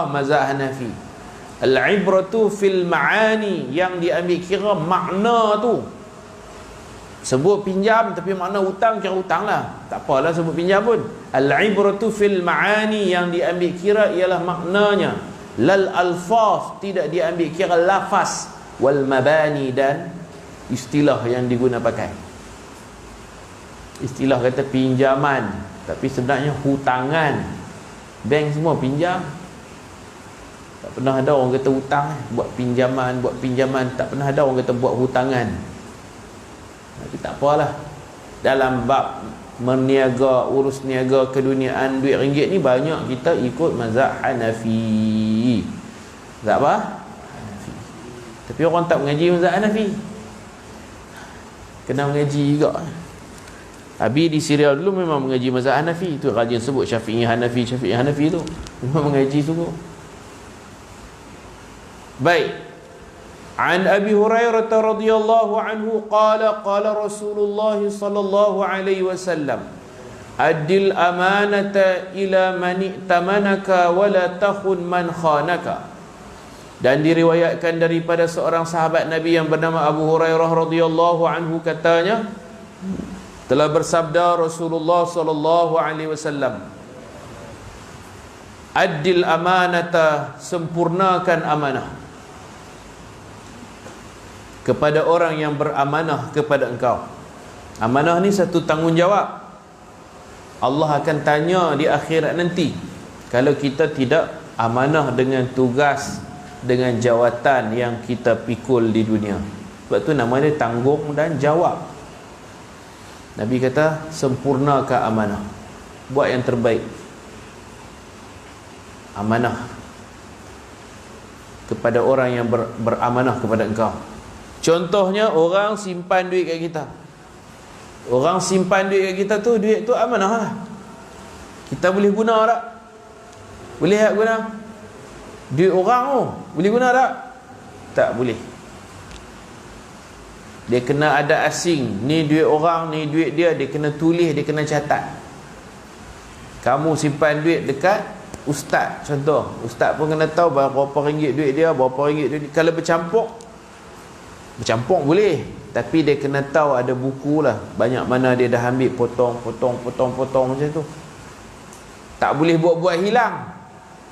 mazhab Hanafi. Al-ibratu fil ma'ani, yang diambil kira makna tu. Sebut pinjam tapi makna hutang, kira hutang lah, tak apalah sebut pinjam pun. Al-ibratu fil ma'ani, yang diambil kira ialah maknanya. Lal alfaz, tidak diambil kira lafaz. Wal mabani, dan istilah yang diguna pakai. Istilah kata pinjaman, tapi sebenarnya hutangan. Bank semua pinjam. Tak pernah ada orang kata hutang, buat pinjaman. Tak pernah ada orang kata buat hutangan. Tapi tak apalah. Dalam bab berniaga, urus niaga keduniaan duit ringgit ni, banyak kita ikut mazhab Hanafi. Mazhab apa? Hanafi. Tapi orang tak mengaji mazhab Hanafi. Kena mengaji juga. Abi di Syria dulu memang mengaji mazhab Hanafi. Itu rajin sebut Syafi'i Hanafi tu. Memang mengaji sungguh. Baik. An Abi Hurairah radhiyallahu anhu qala Rasulullah sallallahu alaihi wasallam, adil amanata ila man i'tamanaka wa la takhun man khanaka. Dan diriwayatkan daripada seorang sahabat Nabi yang bernama Abu Hurairah radhiyallahu anhu, katanya telah bersabda Rasulullah sallallahu alaihi wasallam, adil amanata, sempurnakan amanah kepada orang yang beramanah kepada engkau. Amanah ni satu tanggungjawab. Allah akan tanya di akhirat nanti kalau kita tidak amanah dengan tugas, dengan jawatan yang kita pikul di dunia. Sebab tu nama dia tanggung dan jawab. Nabi kata sempurnakan amanah, buat yang terbaik. Amanah kepada orang yang beramanah kepada engkau. Contohnya orang simpan duit kat kita. Orang simpan duit kat kita tu, duit tu amanah lah. Kita boleh guna tak? Boleh tak guna? Duit orang tu boleh guna tak? Tak boleh. Dia kena ada asing. Ni duit orang, ni duit dia. Dia kena tulis, dia kena catat. Kamu simpan duit dekat ustaz, contoh. Ustaz pun kena tahu berapa ringgit duit dia, berapa ringgit duit dia. Kalau bercampur boleh, tapi dia kena tahu ada buku lah, banyak mana dia dah ambil, potong macam tu. Tak boleh buat-buat hilang,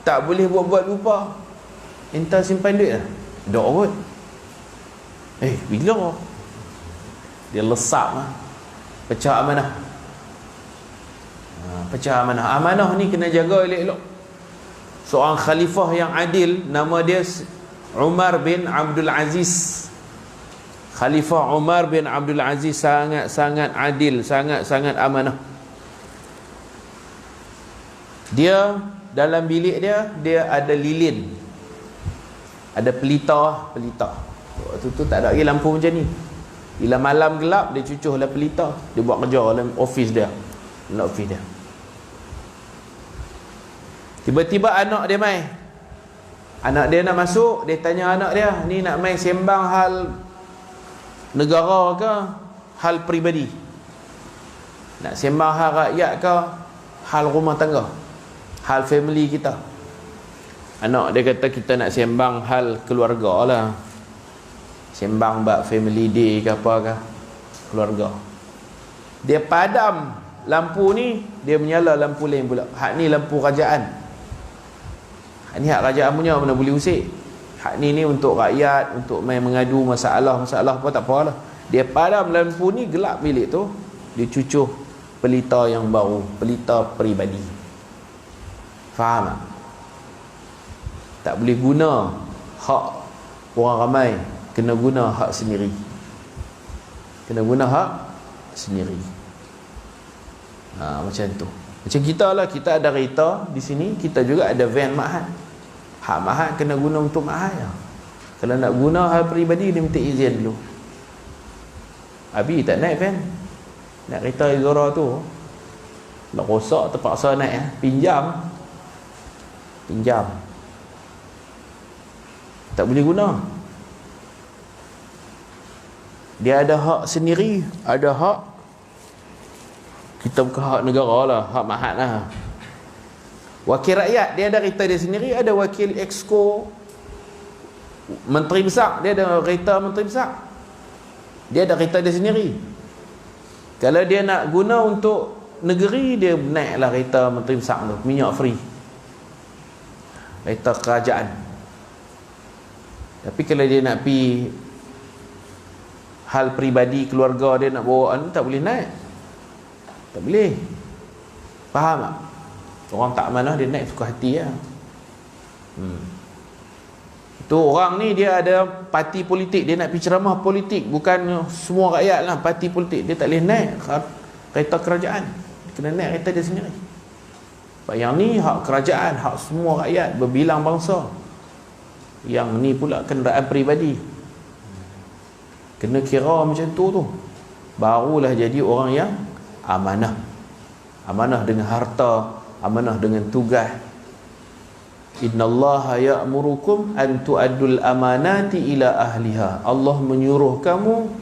tak boleh buat-buat lupa. Entah simpan duit lah, dok kot. Bila dia lesap lah, pecah amanah. Pecah amanah. Amanah ni kena jaga elok-elok. Seorang khalifah yang adil, nama dia Umar bin Abdul Aziz. Khalifah Umar bin Abdul Aziz sangat-sangat adil, sangat-sangat amanah. Dia dalam bilik dia ada lilin, ada pelita. Waktu tu tak ada lagi lampu macam ni. Bila malam gelap, dia cucuhlah pelita. Dia buat kerja dalam office dia. Dalam office dia. Tiba-tiba anak dia mai. Anak dia nak masuk, dia tanya anak dia, ni nak mai sembang hal negara ke hal peribadi? Nak sembang hal rakyat ke hal rumah tangga, hal family kita? Anak dia kata kita nak sembang hal keluarga lah. Sembang bab family day ke apa ke, keluarga. Dia padam lampu ni, dia menyala lampu lain pula. Hak ni lampu kerajaan. Hak ni hak kerajaan punya, mana boleh usik. Hak ni untuk rakyat, untuk main mengadu masalah apa, tak apalah. Dia padam lampu ni, gelap bilik tu, dia cucuh pelita yang baru, pelita peribadi. Faham tak? Tak boleh guna hak orang ramai, kena guna hak sendiri. Kena guna hak sendiri. Macam tu. Macam kita lah, kita ada kereta di sini, kita juga ada van Mahat. Hak Mahat kena guna untuk Mahat ya. Kalau nak guna hal peribadi, dia minta izin dulu. Abi tak naik van, nak kereta Izora tu, nak rosak terpaksa naik ya. Pinjam. Tak boleh guna. Dia ada hak sendiri, ada hak. Kita bukan hak negara lah, hak Mahat lah. Wakil rakyat dia ada kereta dia sendiri, ada wakil exco menteri besar, dia ada kereta menteri besar, dia ada kereta dia sendiri. Kalau dia nak guna untuk negeri, dia naiklah kereta menteri besar tu, minyak free, kereta kerajaan. Tapi kalau dia nak pi hal peribadi keluarga dia, nak bawa tak boleh naik, tak boleh. Faham tak? Orang tak amanah dia naik suka hati lah. Tu orang ni dia ada parti politik, dia nak pergi ceramah politik, bukan semua rakyat lah, parti politik, dia tak boleh naik kereta kerajaan, dia kena naik kereta dia sendiri. Sebab yang ni hak kerajaan, hak semua rakyat berbilang bangsa. Yang ni pula kenderaan peribadi, kena kira macam tu barulah jadi orang yang amanah. Amanah dengan harta, amanah dengan tugas. Innallaha ya'murukum an tu'addul amanati ila ahliha. Allah menyuruh kamu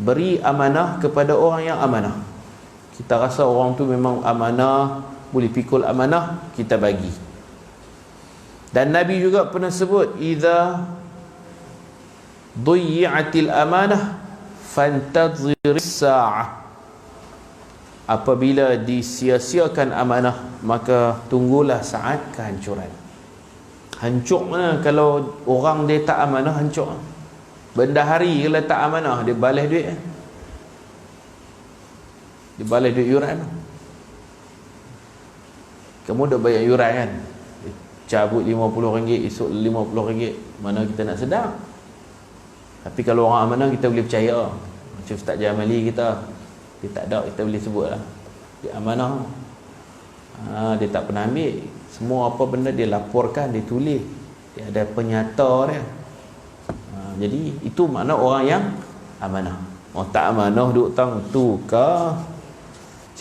beri amanah kepada orang yang amanah. Kita rasa orang tu memang amanah, boleh pikul amanah, kita bagi. Dan Nabi juga pernah sebut, idza dhuyyi'atil amanah fantadhiris sa'ah. Apabila disia-siakan amanah, maka tunggulah saat kehancuran. Hancur mana kalau orang dia tak amanah, hancur. Bendahari kalau tak amanah, dia balas duit, dia balas duit yuran. Kamu dah bayar yuran kan, cabut RM50, esok RM50, mana kita nak sedar. Tapi kalau orang amanah, kita boleh percaya. Macam Ustaz Jamali kita, dia tak ada, kita boleh sebut lah, dia amanah. Dia tak pernah ambil. Semua apa benda dia laporkan, dia tulis, dia ada penyata dia. Jadi itu makna orang yang amanah. Orang tak amanah duk tang tu ke,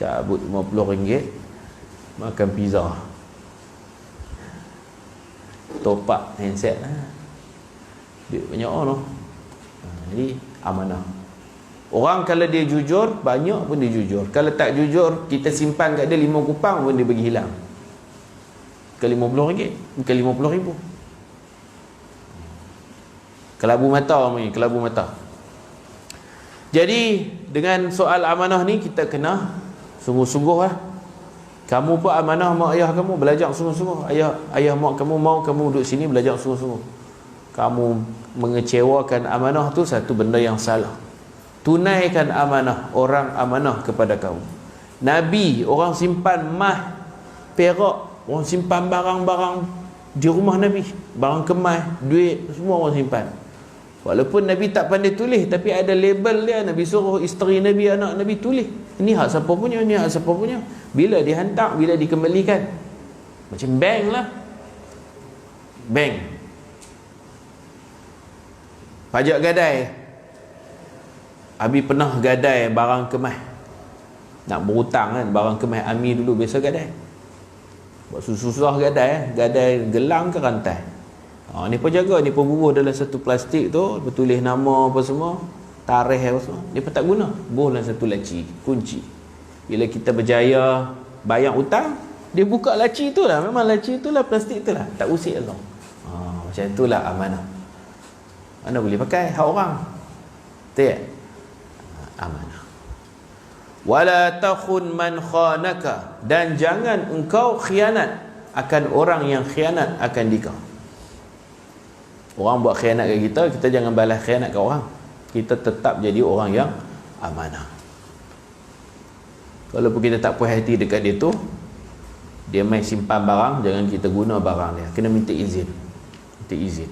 cabut RM50, makan pizza, top up handset lah, duit banyak tu. Jadi amanah. Orang kalau dia jujur, banyak pun dia jujur. Kalau tak jujur, kita simpan kat dia 5 kupang pun dia bagi hilang. Bukan RM50, bukan RM50,000. Kelabu mata orang ni, kelabu mata. Jadi dengan soal amanah ni, kita kena sungguh-sungguh lah. Kamu pun amanah mak ayah kamu, belajar sungguh-sungguh. Ayah mak kamu mau kamu duduk sini, belajar sungguh-sungguh. Kamu mengecewakan amanah tu satu benda yang salah. Tunaikan amanah orang amanah kepada kamu. Nabi, orang simpan mah, perak, orang simpan barang-barang di rumah Nabi, barang kemas, duit, semua orang simpan. Walaupun Nabi tak pandai tulis, tapi ada label dia. Nabi suruh isteri Nabi, anak Nabi tulis, ini hak siapa punya, ini hak siapa punya. Bila dihantar, bila dikembalikan. Macam bank lah, bank. Pajak gadai, Abi pernah gadai barang kemas, nak berhutang kan, barang kemas Ami dulu biasa gadai. Buat susah gadai, gadai gelang ke rantai. Ni pun jaga, ni pun bubuh dalam satu plastik tu, bertulis nama apa semua, tarikh apa semua. Dia pun tak guna, bubuh dalam satu laci, kunci. Bila kita berjaya bayar hutang, dia buka laci tu lah, memang laci tu lah, plastik tu lah, tak usik Allah. Macam itulah amanah. Mana boleh pakai hak orang. Tak? Amanah. Wala takhun man khanaka, dan jangan engkau khianat akan orang yang khianat akan dikau. Orang buat khianat kat kita, kita jangan balas khianat kat orang. Kita tetap jadi orang yang amanah. Walaupun kita tak puas hati dekat dia tu, dia main simpan barang, jangan kita guna barang dia, kena minta izin. Minta izin.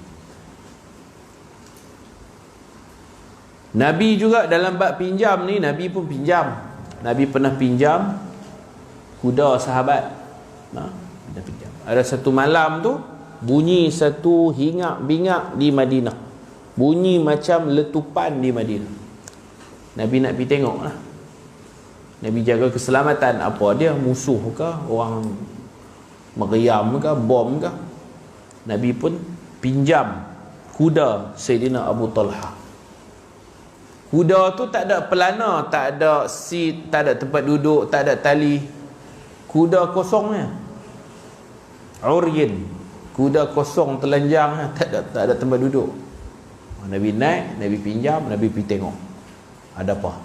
Nabi juga dalam bab pinjam ni, Nabi pun pinjam. Nabi pernah pinjam kuda sahabat. Dia pinjam. Ada satu malam tu, bunyi satu hingak-bingak di Madinah. Bunyi macam letupan di Madinah. Nabi nak pergi tengok lah. Nabi jaga keselamatan. Apa dia, musuh ke, orang meriam ke, bom ke. Nabi pun pinjam kuda Sayyidina Abu Talha. Kuda tu tak ada pelana, tak ada seat, tak ada tempat duduk, tak ada tali. Kuda kosongnya. uryin, kuda kosong telanjang, tak ada tempat duduk. Nabi naik, Nabi pinjam, Nabi pergi tengok ada apa.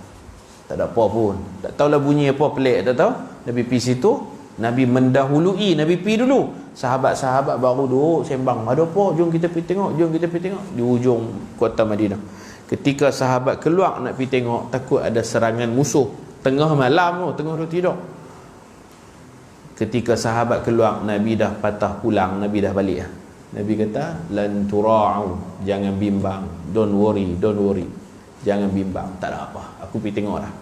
Tak ada apa pun, tak tahulah bunyi apa, pelik tak tahu. Nabi pergi situ, Nabi mendahului, Nabi pergi dulu. Sahabat-sahabat baru duduk sembang, ada apa, jom kita pergi tengok, jom kita pergi tengok. Di ujung kota Madinah, ketika sahabat keluar nak pergi tengok, takut ada serangan musuh. Tengah malam tu, tengah tidur. Ketika sahabat keluar, Nabi dah patah pulang, Nabi dah balik. Nabi kata, lan tura'u, jangan bimbang, don't worry, jangan bimbang, tak ada apa, aku pergi tengok dah.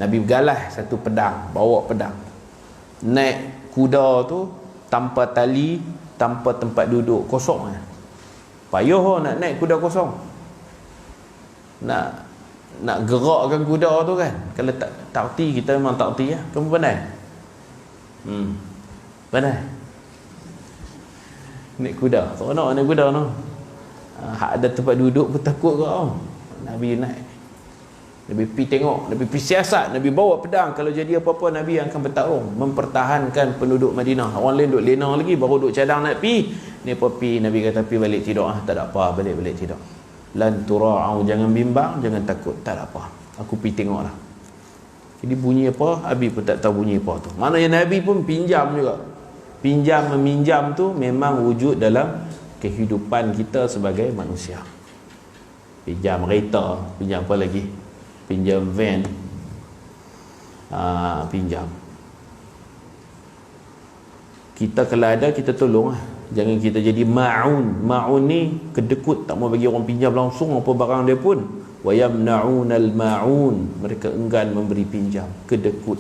Nabi bergalah satu pedang, bawa pedang, naik kuda tu tanpa tali, tanpa tempat duduk, kosong. Payuh nak naik kuda kosong, nak gerakkan kuda tu kan. Kalau tak erti, kita memang tak erti lah. Kamu pandai? Pandai naik kuda, tak nak naik kuda tu. Hak ada tempat duduk pun takut kau. Nabi naik, Nabi pergi tengok, Nabi pergi siasat, Nabi bawa pedang. Kalau jadi apa-apa, Nabi akan bertarung, mempertahankan penduduk Madinah. Orang lain duduk lena lagi, baru duduk cadang nak pergi. Ni apa pergi, Nabi kata pergi balik tidur. Tak ada apa, balik tidur. Lan tura'u, jangan bimbang, jangan takut, tak ada apa, aku pergi tengok lah. Jadi bunyi apa, Abi pun tak tahu bunyi apa tu. Maknanya Nabi pun pinjam juga. Pinjam meminjam tu memang wujud dalam kehidupan kita sebagai manusia. Pinjam kereta, pinjam apa lagi, pinjam van, pinjam. Kita kalau ada, kita tolong lah. Jangan kita jadi ma'un. Ma'un ni kedekut, tak mau bagi orang pinjam langsung apa barang dia pun. Wa yamna'unal ma'un, mereka enggan memberi pinjam, kedekut,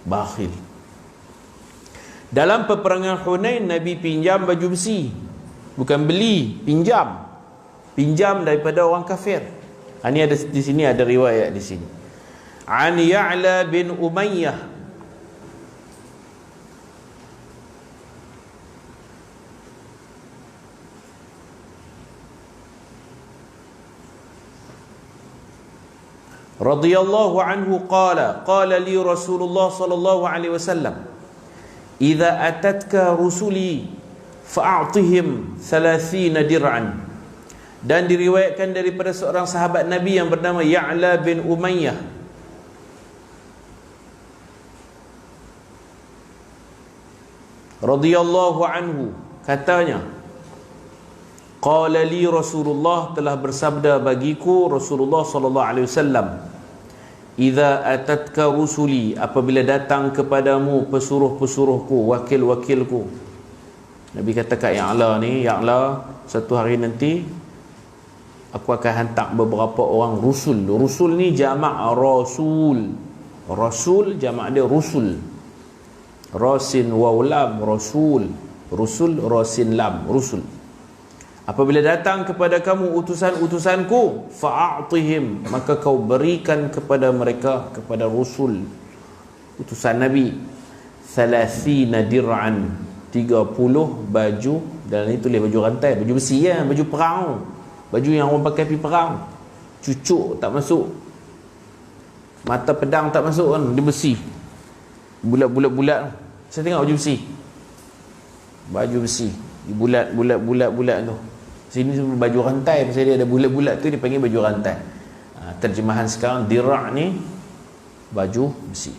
bakhil. Dalam peperangan Hunain, Nabi pinjam baju besi, bukan beli, pinjam. Pinjam daripada orang kafir. Ini ada di sini, ada riwayat di sini. An Ya'la bin Umayyah, radhiyallahu anhu qala li Rasulullah sallallahu alaihi wasallam, idza atatka rusuli fa'atihim 30 dir'an. Dan diriwayatkan daripada seorang sahabat Nabi yang bernama Ya'la bin Umayyah, radhiyallahu anhu, katanya, qala li Rasulullah, telah bersabda bagiku Rasulullah sallallahu alaihi wasallam, idza atatka rusuli, apabila datang kepadamu pesuruh-pesuruhku, wakil-wakilku. Nabi kata kat Ya'la ni, Ya'la, satu hari nanti aku akan hantar beberapa orang rusul. Rusul ni jamak rasul. Rasul jamak dia rusul. Rasin waw lam, rasul. Rusul rasin lam, rusul. Apabila datang kepada kamu utusan-utusanku, fa'atihim, maka kau berikan kepada mereka, kepada rusul, utusan Nabi, 30 dir'an, 30 baju. Dan itu dia baju rantai, baju besi ya, baju perang, baju yang orang pakai pergi perang. Cucuk tak masuk, mata pedang tak masuk kan, dia besi, bulat-bulat. Saya tengok baju besi, baju besi bulat tu. Sini baju rantai, pasal dia ada bulat-bulat tu, dia panggil baju rantai. Terjemahan sekarang dir' ni baju besi,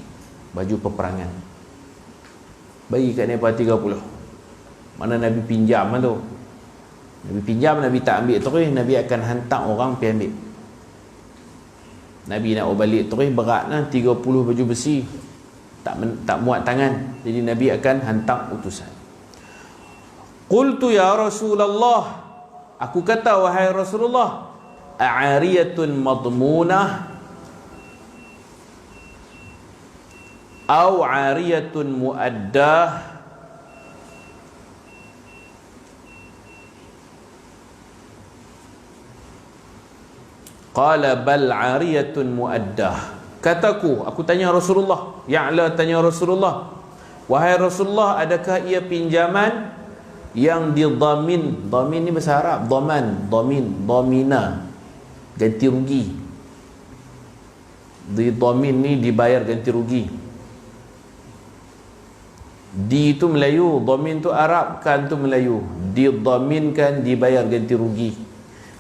baju peperangan. Bagi kat mereka 30. Mana Nabi pinjam tu. Nabi pinjam, Nabi tak ambil terus, Nabi akan hantar orang pergi ambil. Nabi nak balik terus berat lah, 30 baju besi, tak muat tangan. Jadi Nabi akan hantar utusan. Qultu ya Rasulullah, aku kata wahai Rasulullah, a'ariyatun madmunah au 'ariyatun muaddah? Qala bal 'ariyatun muaddah. Kataku, aku tanya Rasulullah, Ya'la tanya Rasulullah, wahai Rasulullah, adakah ia pinjaman yang didamin? Damin ni bahasa Arab, daman, damin, damina, ganti rugi. Didamin ni dibayar ganti rugi. Di tu Melayu, dhamin tu Arab, kan tu Melayu. Didhaminkan, dibayar ganti rugi.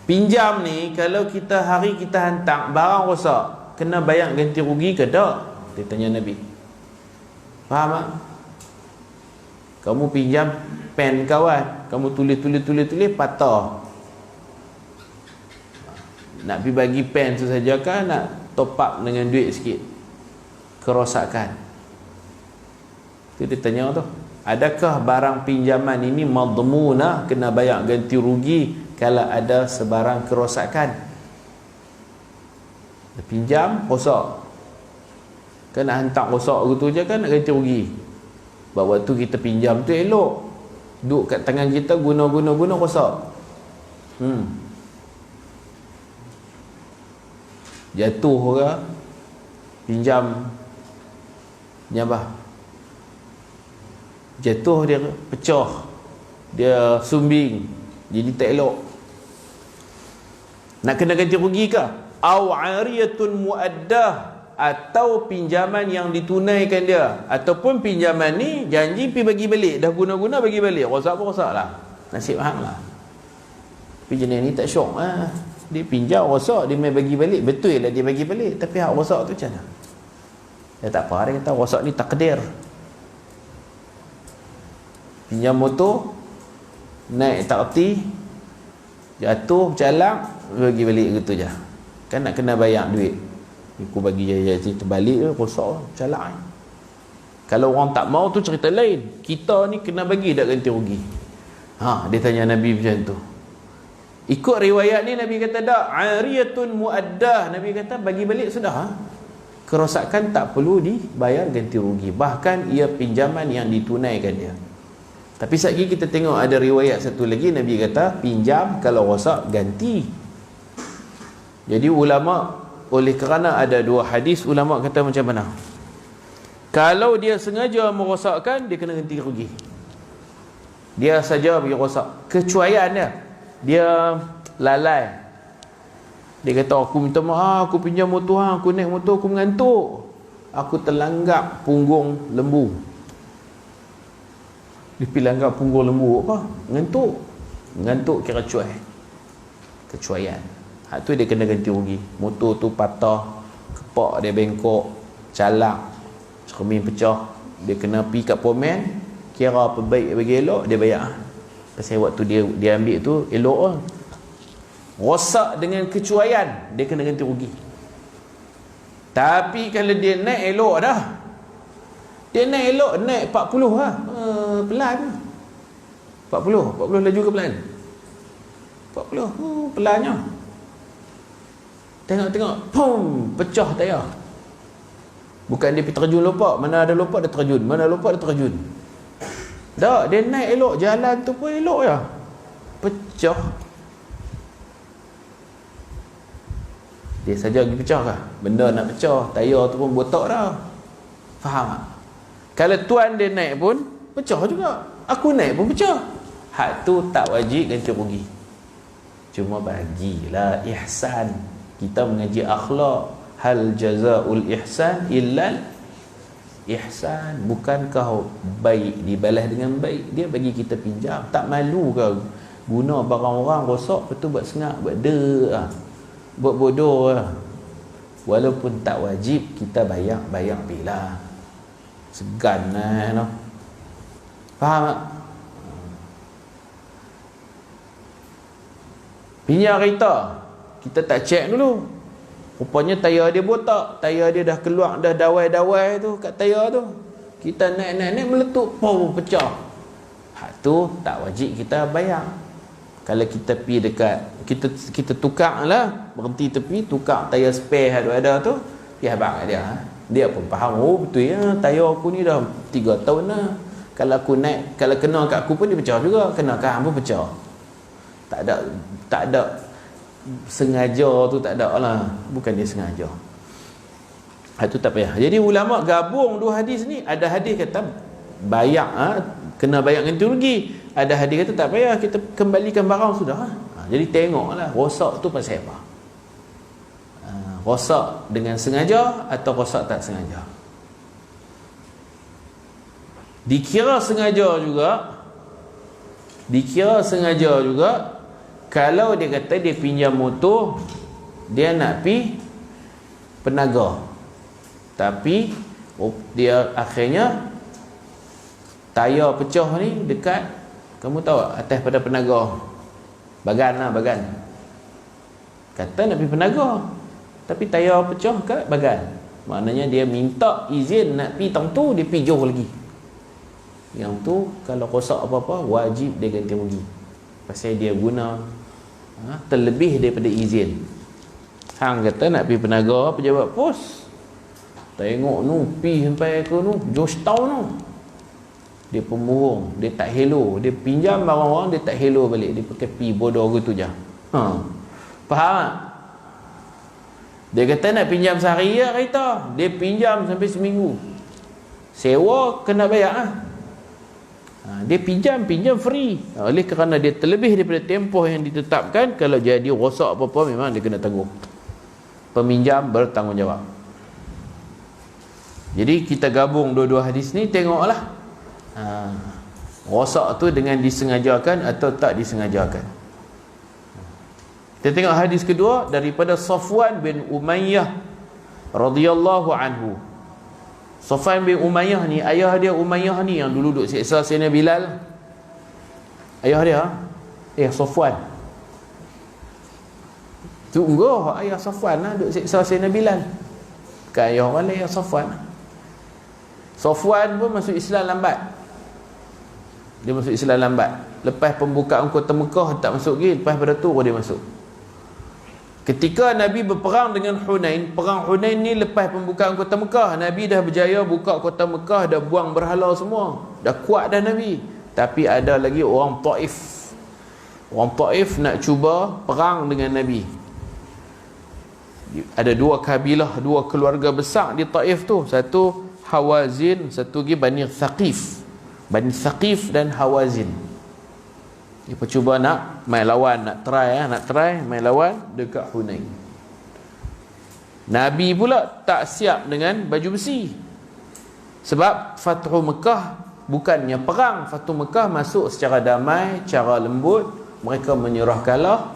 Pinjam ni kalau kita hari kita hantar barang rosak, kena bayar ganti rugi ke tak? Dia tanya Nabi. Faham tak? Kamu pinjam pen kawan, kamu tulis patah. Nak pergi bagi pen tu saja kan, nak top up dengan duit sikit, kerosakan. Tu dia tanya tu, adakah barang pinjaman ini madmunah, kena bayar ganti rugi kalau ada sebarang kerosakan? Dia pinjam rosak, kan nak hantar rosak gitu je kan, nak ganti rugi. Sebab waktu kita pinjam tu elok, duduk kat tangan kita, guna rosak. Jatuh ke, pinjam ni apa, jatuh dia pecah, dia sumbing, jadi tak elok, nak kena ganti rugi ke? Au ariyatun muaddah, atau pinjaman yang ditunaikan dia, ataupun pinjaman ni janji pi bagi balik, dah guna bagi balik, rosak pun rosak lah, nasib hang lah. Tapi jenis ni tak syok lah, dia pinjam rosak, dia main bagi balik, betul lah dia bagi balik, tapi hak rosak tu macam mana? Dia tak apa, dia kata rosak ni takdir. Pinjam motor, naik taksi, jatuh, bercalak, bagi balik gitu je, kan nak kena bayar duit. Aku bagi jaya terbalik, rosak, bercalak. Kalau orang tak mau tu cerita lain, kita ni kena bagi tak ganti rugi. Dia tanya Nabi macam tu. Ikut riwayat ni Nabi kata tak, ariyatun muaddah, Nabi kata bagi balik sudah. Kerosakan tak perlu dibayar ganti rugi, bahkan ia pinjaman yang ditunaikan dia. Tapi sekali kita tengok ada riwayat satu lagi, Nabi kata pinjam, kalau rosak ganti. Jadi ulama, oleh kerana ada dua hadis, ulama kata macam mana? Kalau dia sengaja merosakkan, dia kena ganti rugi. Dia saja bagi rosak, kecuaian dia lalai, dia kata aku minta maaf, aku pinjam motor hang, aku naik motor, aku mengantuk, aku terlanggap punggung lembu. Dia pergi langgap punggung lembu apa? Mengantuk kira cuai, kecuaian. Hak tu dia kena ganti rugi. Motor tu patah, kepak dia bengkok, calak, cermin pecah, dia kena pergi kat pomen, kira apa baik bagi elok, dia bayar. Pasal waktu dia ambil tu elok lah. Rosak dengan kecuaian, dia kena ganti rugi. Tapi kalau dia naik elok dah, dia naik elok, naik 40 lah, pelan 40 laju ke pelan? 40 pelannya. Tengok pum, pecah tayar. Bukan dia pergi terjun lopak, mana ada lopak dia terjun, mana lopak dia terjun. Tak, dia naik elok, jalan tu pun elok je, pecah. Dia saja pergi pecah kah? Benda nak pecah, tayar tu pun botak dah. Faham tak? Kalau tuan dia naik pun pecah juga, aku naik pun pecah. Hak tu tak wajib ganti rugi, cuma bagilah ihsan. Kita mengaji akhlak, hal jazaul ihsan illal ihsan. Bukankah baik dibalas dengan baik? Dia bagi kita pinjam, tak malu ke guna barang orang rosak, betul buat sengak, buat buat bodoh lah. Walaupun tak wajib kita bayar bila segan lah, no? Faham tak? Pinjam kereta, kita tak cek dulu, rupanya tayar dia botak, tayar dia dah keluar, dah dawai-dawai tu kat tayar tu, kita naik meletup, pecah. Hak tu tak wajib kita bayar. Kalau kita pergi dekat, kita tukar lah, berhenti tepi, tukar tayar spare ada tu, pergi habang dia. Dia pun faham, betul ya, tayar aku ni dah 3 tahun lah, kalau aku naik, kalau kena kat aku pun dia pecah juga, kena kat hang pun pecah. Tak ada sengaja tu, tak ada lah, bukan dia sengaja. Itu tak payah. Jadi ulama gabung dua hadis ni. Ada hadis kata bayar, kena bayar ganti rugi. Ada hadis kata tak payah, kita kembalikan barang sudah. Jadi tengoklah rosak tu pasal apa. Rosak dengan sengaja atau rosak tak sengaja. Dikira sengaja juga kalau dia kata dia pinjam motor, dia nak pi Penaga, tapi dia akhirnya tayar pecah ni dekat, kamu tahu atas pada Penaga, Bagan, kata nak pergi Penaga tapi tayar pecah kat Bagan. Maknanya dia minta izin nak pergi tang tu, dia pergi jauh lagi. Yang tu kalau rosak apa-apa wajib dia ganti rugi, pasal dia guna terlebih daripada izin. Hang kata nak pergi Penaga, pejabat pos tengok nu pergi sampai ke nu Georgetown nu, dia pemurung, dia tak hello, dia pinjam barang orang, dia tak hello balik, dia pakai pi bodoh gitu je. Faham tak? Dia kata nak pinjam sehari ya kereta, dia pinjam sampai seminggu, sewa kena bayar dia pinjam free, oleh kerana dia terlebih daripada tempoh yang ditetapkan. Kalau jadi rosak apa-apa memang dia kena tanggung, peminjam bertanggungjawab. Jadi kita gabung dua-dua hadis ni, tengoklah rosak tu dengan disengajakan atau tak disengajakan. Kita tengok hadis kedua daripada Safwan bin Umayyah radhiyallahu anhu. Safwan bin Umayyah ni, ayah dia Umayyah ni yang dulu duk siksa Sayyidina Bilal. Ayah dia Safwan. Tunggu, ayah Safwan lah duk siksa Sayyidina Bilal. Bukan ayah orang lain, ayah Safwan. Safwan pun masuk Islam lambat. Dia masuk Islam lambat. Lepas pembukaan kota Mekah tak masuk lagi, lepas pada tu dia masuk. Ketika Nabi berperang dengan Hunain, perang Hunain ni lepas pembukaan kota Mekah, Nabi dah berjaya buka kota Mekah, dah buang berhala semua, dah kuat dah Nabi. Tapi ada lagi orang Taif. Orang Taif nak cuba perang dengan Nabi. Ada dua kabilah, dua keluarga besar di Taif tu. Satu Hawazin, satu lagi Bani Thaqif. Bani Thaqif dan Hawazin. Dia cuba nak main lawan, nak try main lawan dekat Hunain. Nabi pula tak siap dengan baju besi. Sebab Fathu Mekah bukannya perang, Fathu Mekah masuk secara damai, cara lembut, mereka menyerah kalah.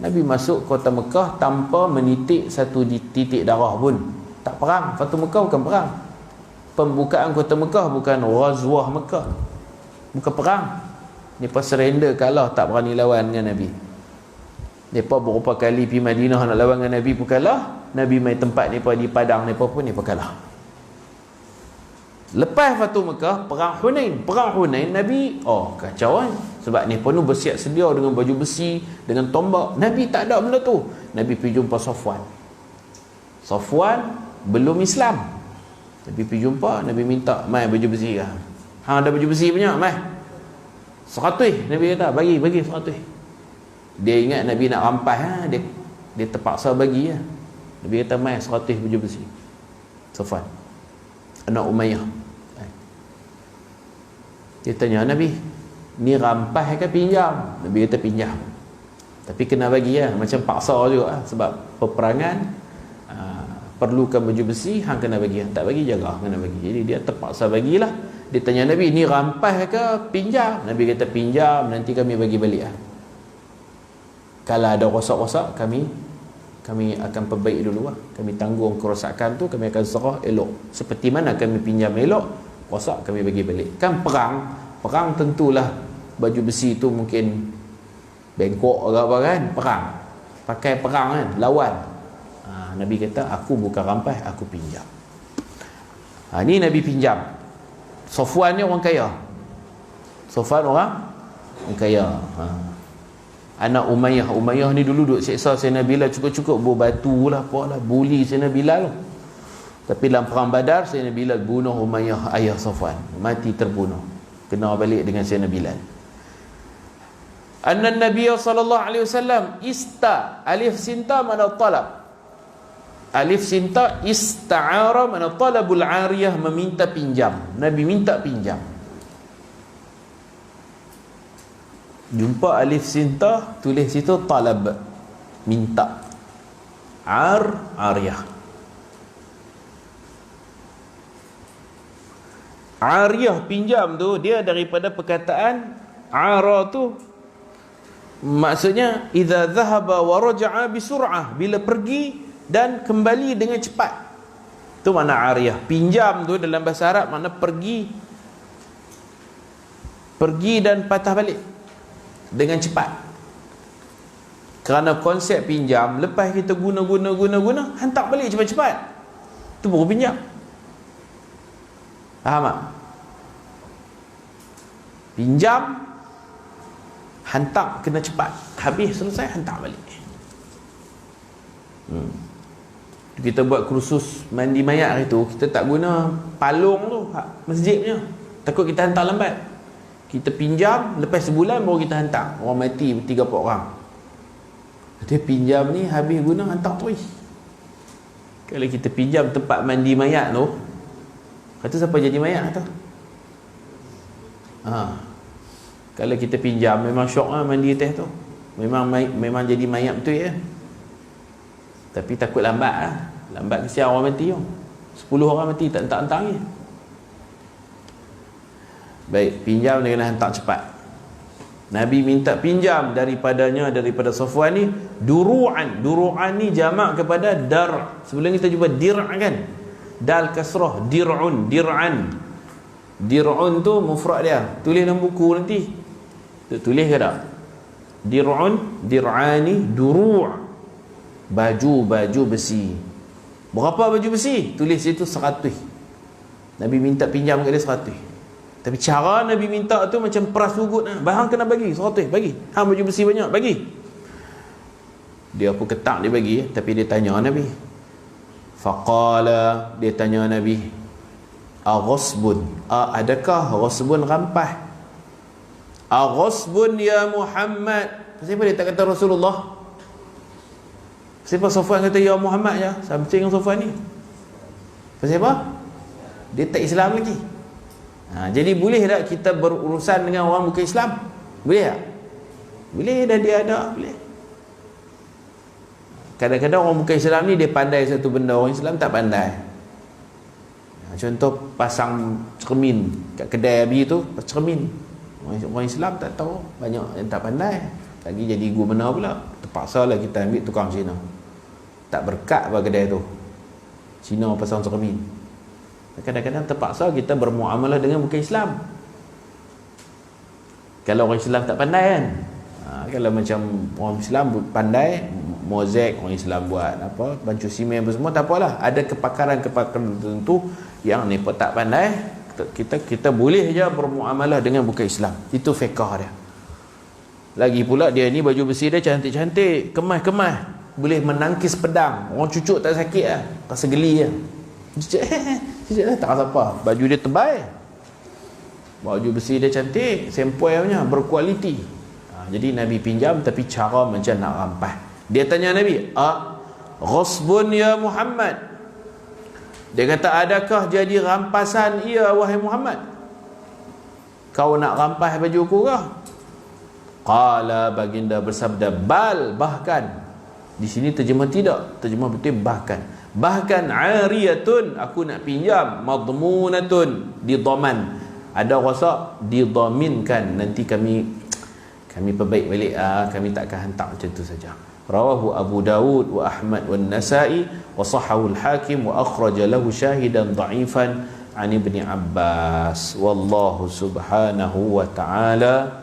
Nabi masuk kota Mekah tanpa menitik satu titik darah pun. Tak perang. Fathu Mekah bukan perang. Pembukaan kota Mekah bukan Ghazwah Mekah, bukan perang. Mereka surrender, kalah, tak berani lawan dengan Nabi. Mereka beberapa kali pergi Madinah nak lawan dengan Nabi pun kalah. Nabi main tempat mereka di padang, mereka pun mereka kalah. Lepas Fathu Mekah, perang Hunain. Perang Hunain Nabi kacau kan. Sebab mereka pun bersiap sedia dengan baju besi, dengan tombak. Nabi tak ada benda tu. Nabi pergi jumpa Safwan. Safwan belum Islam. Nabi pergi jumpa, Nabi minta, mai baju besi kah? Hang ada baju besi banyak, mai 100. Nabi kata bagi 100. Dia ingat Nabi nak rampas, dia terpaksa bagi. Nabi kata mai 100 baju besi. Safwan anak Umayyah. Dia tanya Nabi, ni rampas ke pinjam? Nabi kata pinjam, tapi kena bagi macam paksa juga sebab peperangan perlukan baju besi, hang kena bagi. Tak bagi jaga, kena bagi. Jadi dia terpaksa bagilah. Dia tanya Nabi, ni rampas ke pinjam? Nabi kata pinjam, nanti kami bagi balik. Kalau ada rosak-rosak, kami akan perbaiki dulu. Kami tanggung kerosakan tu, kami akan serah elok. Seperti mana kami pinjam elok, rosak kami bagi balik. Kan perang tentulah baju besi tu mungkin bengkok ke apa kan, perang. Pakai perang kan, lawan. Nabi kata aku bukan rampas, aku pinjam. Ni Nabi pinjam. Safwan ni orang kaya. Safwan orang kaya. Anak Umayyah ni dulu duk seksa Sayyidina Bilal, cukup-cukup berbatu lah, apalah, bully Sayyidina Bilal. Tapi dalam perang Badar, Sayyidina Bilal bunuh Umayyah, ayah Safwan, mati terbunuh. Kena balik dengan Sayyidina Bilal. Anna Nabi sallallahu alaihi wasallam alif sinta mana talab. Alif sinta ista'ara mana talabul ariyah, meminta pinjam. Nabi minta pinjam. Jumpa alif sinta, tulis situ talab, minta. Ariyah. Ariyah pinjam tu dia daripada perkataan ara tu, maksudnya idza dhahaba wa raja'a bisur'ah, bila pergi dan kembali dengan cepat. Tu makna ariyah. Pinjam tu dalam bahasa Arab makna pergi dan patah balik dengan cepat. Kerana konsep pinjam, lepas kita guna hantar balik cepat-cepat, tu baru pinjam. Faham tak? Pinjam, hantar kena cepat, habis selesai hantar balik. Kita buat kursus mandi mayat hari tu, kita tak guna palung tu masjid punya, takut kita hantar lambat. Kita pinjam, lepas sebulan baru kita hantar. Orang mati 3-4 orang. Dia pinjam ni habis guna hantar terus. Kalau kita pinjam tempat mandi mayat tu, kata siapa jadi mayat kata? Kalau kita pinjam memang syok lah mandi teh tu. Memang jadi mayat betul ya. Tapi takut lambat lah. Lambat kesian orang mati tu. 10 orang mati tak hantar lagi. Baik, pinjam dia kena hantar cepat. Nabi minta pinjam daripada Safwan ni duru'an. Duru'an ni jamak kepada dar'. Sebelum kita jumpa dir' kan, dal kasrah, dir'un, dir'an. Dir'un tu mufrad dia. Tulis dalam buku nanti. Tulis ke tak? Dir'un, dir'ani, duru'. Baju besi. Berapa baju besi? Tulis situ 100. Nabi minta pinjam kat dia 100. Tapi cara Nabi minta tu macam peras ugut lah. Bahang kena bagi 100, bagi. Hang baju besi banyak, bagi. Dia pun ketak dia bagi, tapi dia tanya Nabi. Faqala, dia tanya Nabi, aghasbun, adakah ghasbun rampas? Aghasbun ya Muhammad. Kenapa dia tak kata Rasulullah? Kenapa Safwan kata ya Muhammad je? Sampai dengan Safwan ni. Kenapa? Dia tak Islam lagi. Jadi boleh tak kita berurusan dengan orang bukan Islam? Boleh tak? Boleh, dah dia ada, boleh. Kadang-kadang orang bukan Islam ni dia pandai satu benda, orang Islam tak pandai. Contoh pasang cermin kat kedai Abi tu, cermin. Orang Islam tak tahu, banyak yang tak pandai. Lagi jadi guru benar pula. Terpaksa lah kita ambil tukang Cina. Tak berkat apa kedai tu, Cina pasang cermin. Kadang-kadang terpaksa kita bermuamalah dengan bukan Islam. Kalau orang Islam tak pandai kan, kalau macam orang Islam pandai mozaik, orang Islam buat apa, bancu simen apa semua, tak apalah. Ada kepakaran tertentu yang ni pun tak pandai, kita boleh je bermuamalah dengan bukan Islam. Itu fiqh dia. Lagi pula dia ni baju besi dia cantik-cantik, kemas-kemas, boleh menangkis pedang. Orang cucuk tak sakit lah, rasa geli lah. Cucuk lah, tak rasa apa. Baju dia tebal, baju besi dia cantik, sempoi punya, berkualiti. Jadi Nabi pinjam, tapi cara macam nak rampas. Dia tanya Nabi, ghasbun ya Muhammad. Dia kata, adakah jadi rampasan ia wahai Muhammad? Kau nak rampas baju ku ke? Qala, baginda bersabda, bal, bahkan. Di sini terjemah tidak, terjemah betul bahkan. Bahkan ariyatun, aku nak pinjam, madmunatun, didaman. Ada rasa didaminkan, nanti kami perbaik balik, kami takkan hantar macam tu saja. Rawahu Abu Dawud wa Ahmad wa Nasa'i wa sahahu al-Hakim wa akhraja lahu syahidan dha'ifan an Ibni Abbas. Wallahu subhanahu wa ta'ala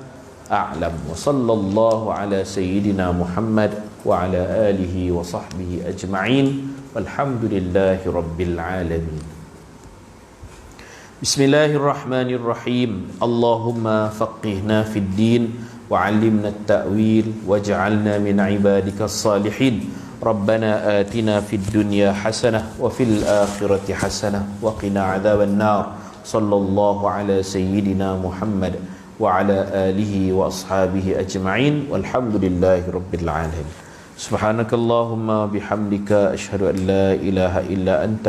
a'lam. Wa sallallahu ala sayyidina Muhammad wa ala alihi wa sahbihi ajma'in. Walhamdulillahi rabbil alamin. Bismillahirrahmanirrahim. Allahumma faqihna fid din وعلمنا التأويل واجعلنا من عبادك الصالحين ربنا آتنا في الدنيا حسنة وفي الآخرة حسنة وقنا عذاب النار صلى الله على سيدنا محمد وعلى آله وأصحابه أجمعين والحمد لله رب العالمين. سبحانك اللهم بحمدك أشهد أن لا إله إلا أنت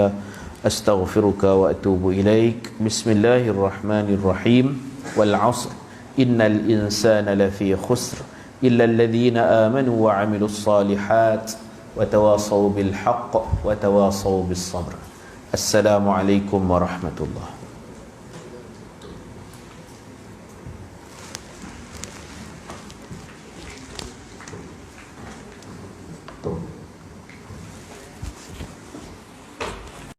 أستغفرك وأتوب إليك. بسم الله الرحمن الرحيم. والعصر innal insana lafi khusr illa alladhina amanu wa 'amilus solihat wa tawasaw bil haqq wa tawasaw bis sabr. Assalamualaikum warahmatullahi wabarakatuh.